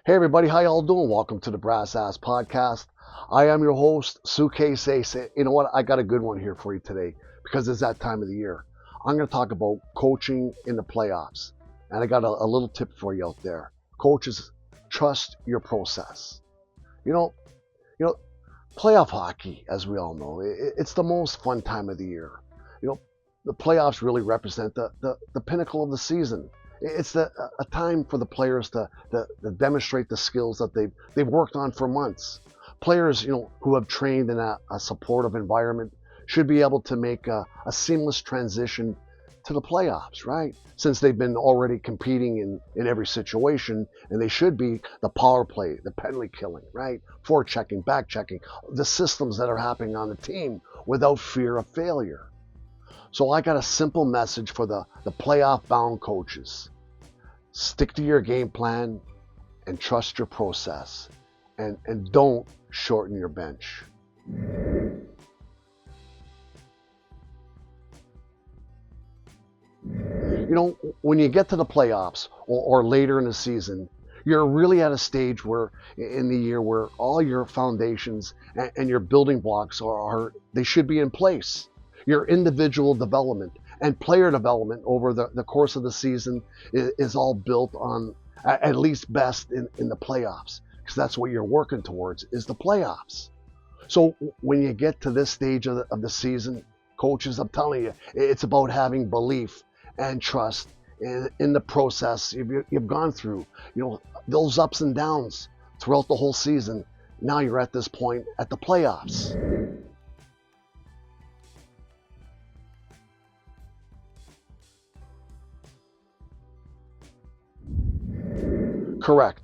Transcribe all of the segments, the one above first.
Hey everybody, how y'all doing? Welcome to the Brass Ass Podcast. I am your host, cliche. You know what? I got a good one here for you today because it's that time of the year. I'm going to talk about coaching in the playoffs, and I got a little tip for you out there. Coaches, trust your process. You know, you know, playoff hockey, as we all know, it's the most fun time of the year. You know, the playoffs really represent the pinnacle of the season. It's a time for the players to demonstrate the skills that they've worked on for months. Players, who have trained in a supportive environment should be able to make a seamless transition to the playoffs, right? Since they've been already competing in every situation, and they should be the power play, the penalty killing, right? Forechecking, back checking, the systems that are happening on the team without fear of failure. So I got a simple message for the playoff bound coaches. Stick to your game plan and trust your process, and don't shorten your bench. When you get to the playoffs or later in the season, you're really at a stage where in the year where all your foundations and your building blocks they should be in place. Your individual development and player development over the course of the season is all built on at least best in the playoffs, because that's what you're working towards, is the playoffs. So when you get to this stage of the season, coaches, I'm telling you, it's about having belief and trust in the process you've gone through. Those ups and downs throughout the whole season. Now you're at this point at the playoffs. Correct.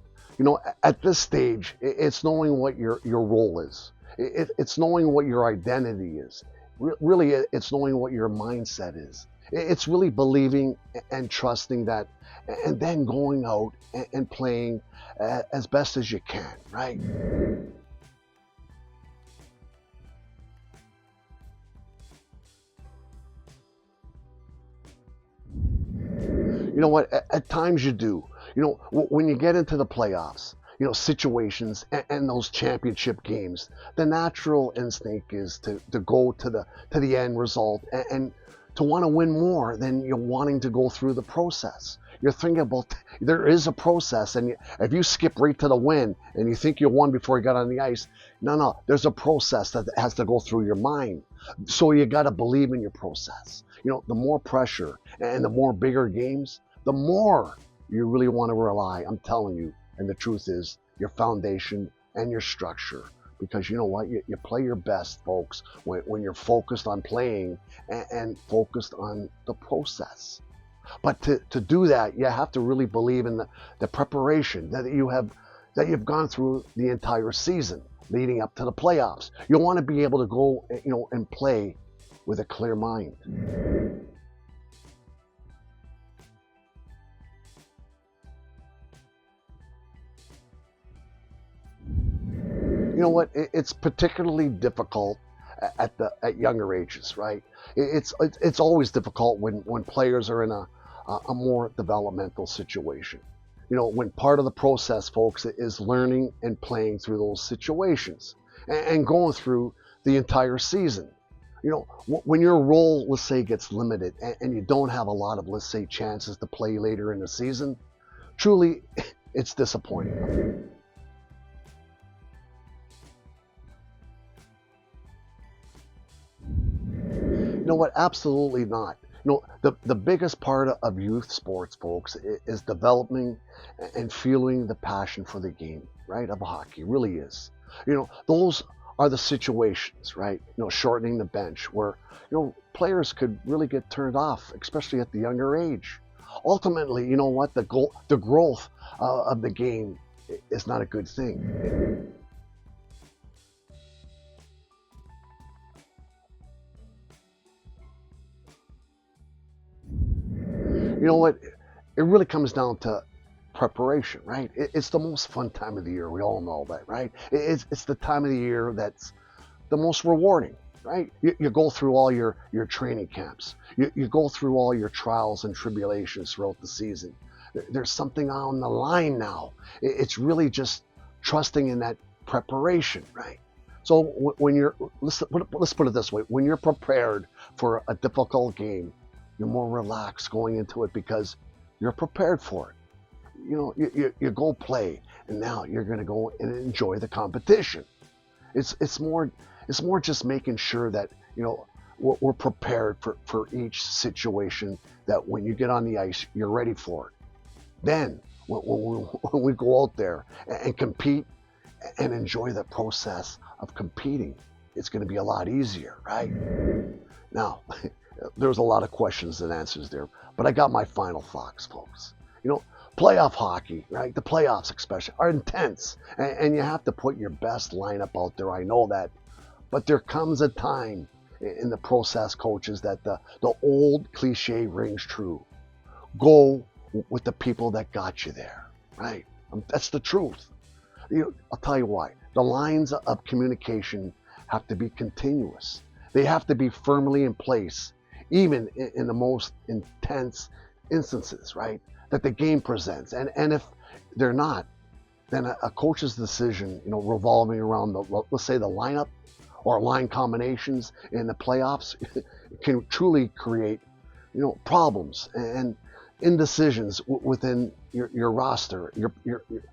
At this stage, it's knowing what your role is. It's knowing what your identity is. Really, it's knowing what your mindset is. It's really believing and trusting that, and then going out and playing as best as you can, right? You know what? At times you do. When you get into the playoffs, situations and those championship games, the natural instinct is to go to the end result and to want to win more than you're wanting to go through the process. You're thinking about there is a process, and if you skip right to the win and you think you won before you got on the ice, no, there's a process that has to go through your mind. So you got to believe in your process. The more pressure and the more bigger games, the more you really want to rely, I'm telling you, and the truth is, your foundation and your structure. Because you know what? You play your best, folks, when you're focused on playing and focused on the process. But to do that, you have to really believe in the preparation that you've gone through the entire season leading up to the playoffs. You want to be able to go, and play with a clear mind. You know what? It's particularly difficult at younger ages, right? It's always difficult when players are in a more developmental situation. When part of the process, folks, is learning and playing through those situations and going through the entire season. When your role, let's say, gets limited and you don't have a lot of, let's say, chances to play later in the season, truly, it's disappointing. You know what? Absolutely not. The biggest part of youth sports, folks, is developing and fueling the passion for the game, right? Of hockey, really is. Those are the situations, right? Shortening the bench where, players could really get turned off, especially at the younger age. Ultimately, you know what? The growth of the game is not a good thing. You know what? It really comes down to preparation, right? It's the most fun time of the year. We all know that, right? It's the time of the year that's the most rewarding, right? You go through all your training camps. You go through all your trials and tribulations throughout the season. There's something on the line now. It's really just trusting in that preparation, right? So when you're, let's put it this way: when you're prepared for a difficult game, you're more relaxed going into it because you're prepared for it. You go play, and now you're going to go and enjoy the competition. It's more just making sure that we're prepared for each situation. That when you get on the ice, you're ready for it. Then when we go out there and compete and enjoy the process of competing, it's going to be a lot easier, right? Now, there's a lot of questions and answers there, but I got my final thoughts, folks. Playoff hockey, right? The playoffs especially are intense, and you have to put your best lineup out there. I know that, but there comes a time in the process, coaches, that the old cliche rings true. Go with the people that got you there, right? That's the truth. I'll tell you why. The lines of communication have to be continuous. They have to be firmly in place, even in the most intense instances, right? That the game presents. And if they're not, then a coach's decision, revolving around let's say the lineup or line combinations in the playoffs can truly create, problems and indecisions within your roster.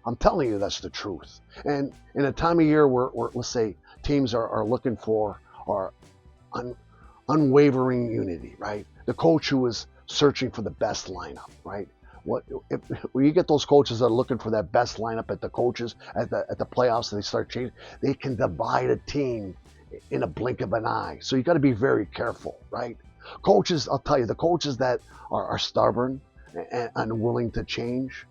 I'm telling you, that's the truth. And in a time of year where let's say teams are looking for or unwavering unity, right? The coach who is searching for the best lineup, right? When you get those coaches that are looking for that best lineup at the coaches at the playoffs, and they start changing, they can divide a team in a blink of an eye. So you got to be very careful, right? Coaches, I'll tell you, the coaches that are stubborn and unwilling to change,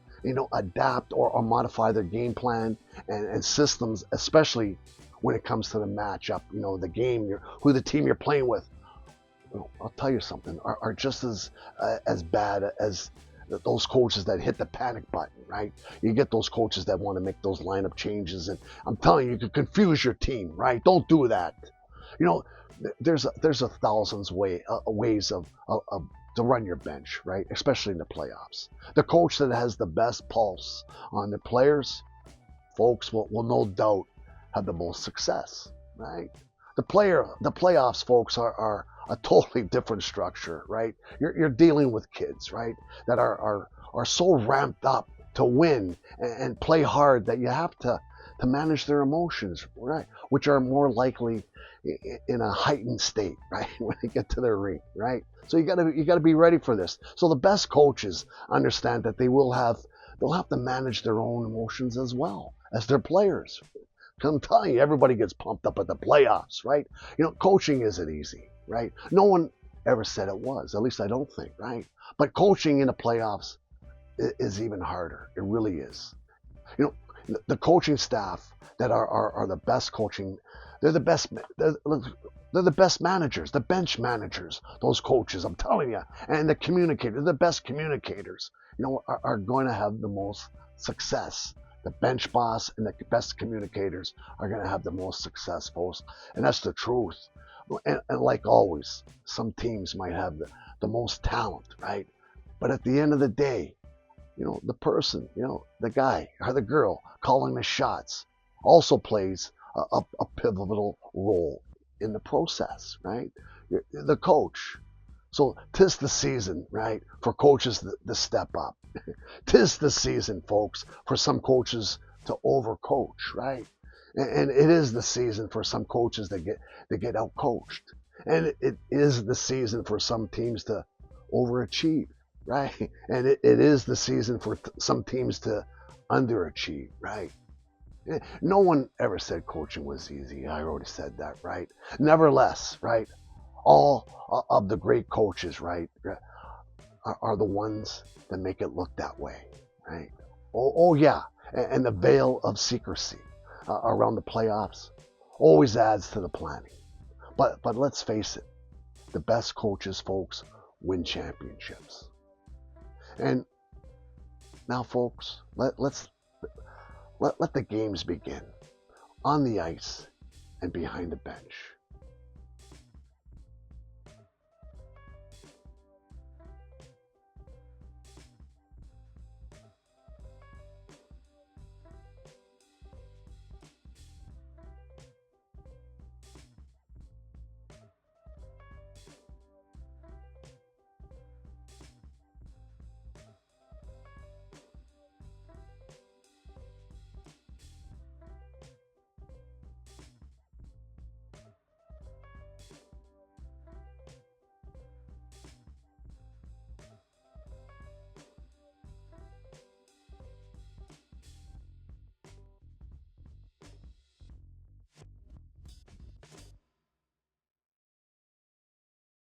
adapt or modify their game plan and systems, especially when it comes to the matchup, the game, who the team you're playing with. I'll tell you something, are just as bad as those coaches that hit the panic button, right? You get those coaches that want to make those lineup changes, and I'm telling you, you could confuse your team, right? Don't do that. There's a thousands ways of to run your bench, right? Especially in the playoffs. The coach that has the best pulse on the players, folks, will no doubt have the most success, right? The playoffs, folks, are a totally different structure, right? You're dealing with kids, right, that are so ramped up to win and play hard that you have to manage their emotions, right, which are more likely in a heightened state, right, when they get to their rink, right? So you gotta be ready for this. So the best coaches understand that they'll have to manage their own emotions as well as their players. I'm telling you, everybody gets pumped up at the playoffs, right? Coaching isn't easy, right? No one ever said it was, at least I don't think, right? But coaching in the playoffs is even harder. It really is. The coaching staff that are the best coaching, they're the best. They're the best managers, the bench managers, those coaches, I'm telling you. And the communicators, the best communicators, are going to have the most success. The bench boss and the best communicators are going to have the most success, folks. And that's the truth. And like always, some teams might have the most talent, right? But at the end of the day, the person, the guy or the girl calling the shots also plays a pivotal role in the process, right? The coach. So 'tis the season, right, for coaches to step up. 'Tis the season, folks, for some coaches to overcoach, right? And it is the season for some coaches that get outcoached. And it is the season for some teams to overachieve, right? And it is the season for some teams to underachieve, right? No one ever said coaching was easy. I already said that, right? Nevertheless, right, all of the great coaches, right, are the ones that make it look that way, right? Oh yeah, and the veil of secrecy around the playoffs always adds to the planning. But let's face it, the best coaches, folks, win championships. And now, folks, let the games begin on the ice and behind the bench.